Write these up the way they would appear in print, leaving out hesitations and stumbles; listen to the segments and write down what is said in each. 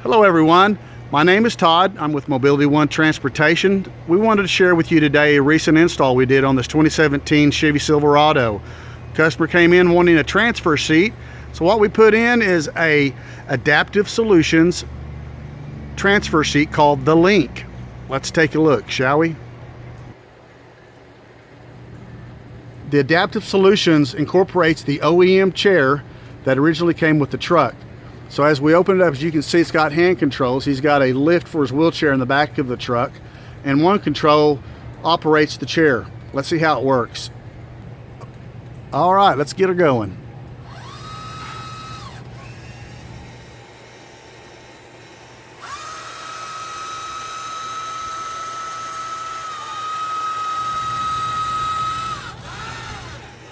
Hello everyone, my name is Todd. I'm with Mobility One Transportation. We wanted to share with you today a recent install we did on this 2017 Chevy Silverado. Customer came in wanting a transfer seat, so what we put in is a Adaptive Solutions transfer seat called the Link. Let's take a look, shall we? The Adaptive Solutions incorporates the OEM chair that originally came with the truck. So as we open it up, as you can see, it's got hand controls. He's got a lift for his wheelchair in the back of the truck, and one control operates the chair. Let's see how it works. All right, let's get her going.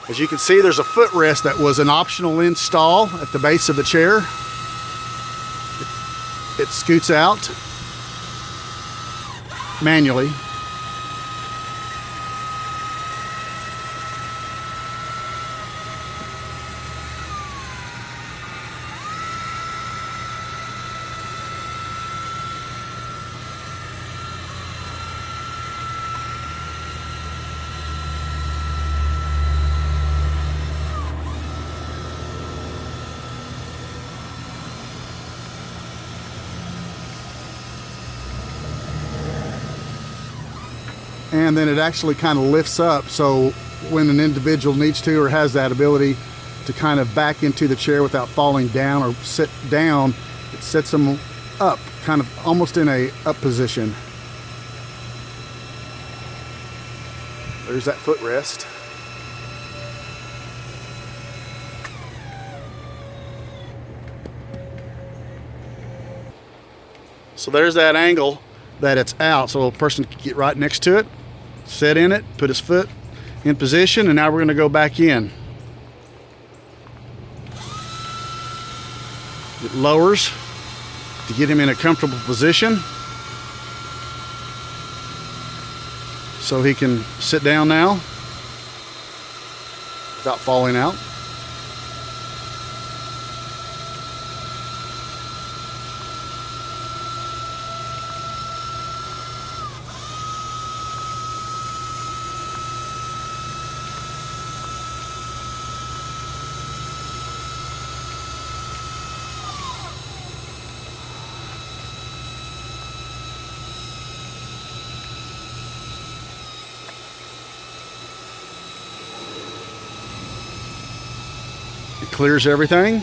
As you can see, there's a footrest that was an optional install at the base of the chair. It scoots out manually. And then it actually kind of lifts up, so when an individual needs to or has that ability to kind of back into the chair without falling down or sit down, it sets them up, kind of almost in a up position. There's that footrest. So there's that angle that it's out, so a person can get right next to it, sit in it, put his foot in position, and now we're going to go back in. It lowers to get him in a comfortable position so he can sit down now without falling out. It clears everything.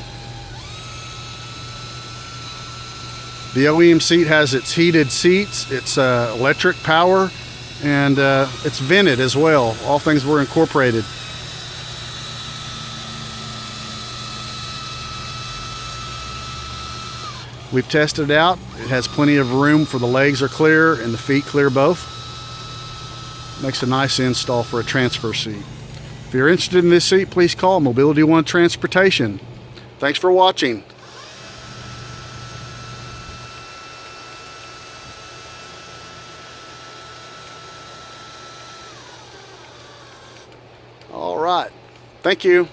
The OEM seat has its heated seats, it's electric power, and it's vented as well. All things were incorporated. We've tested it out. It has plenty of room for the legs are clear and the feet clear both. Makes a nice install for a transfer seat. If you're interested in this seat, please call Mobility One Transportation. Thanks for watching. All right. Thank you.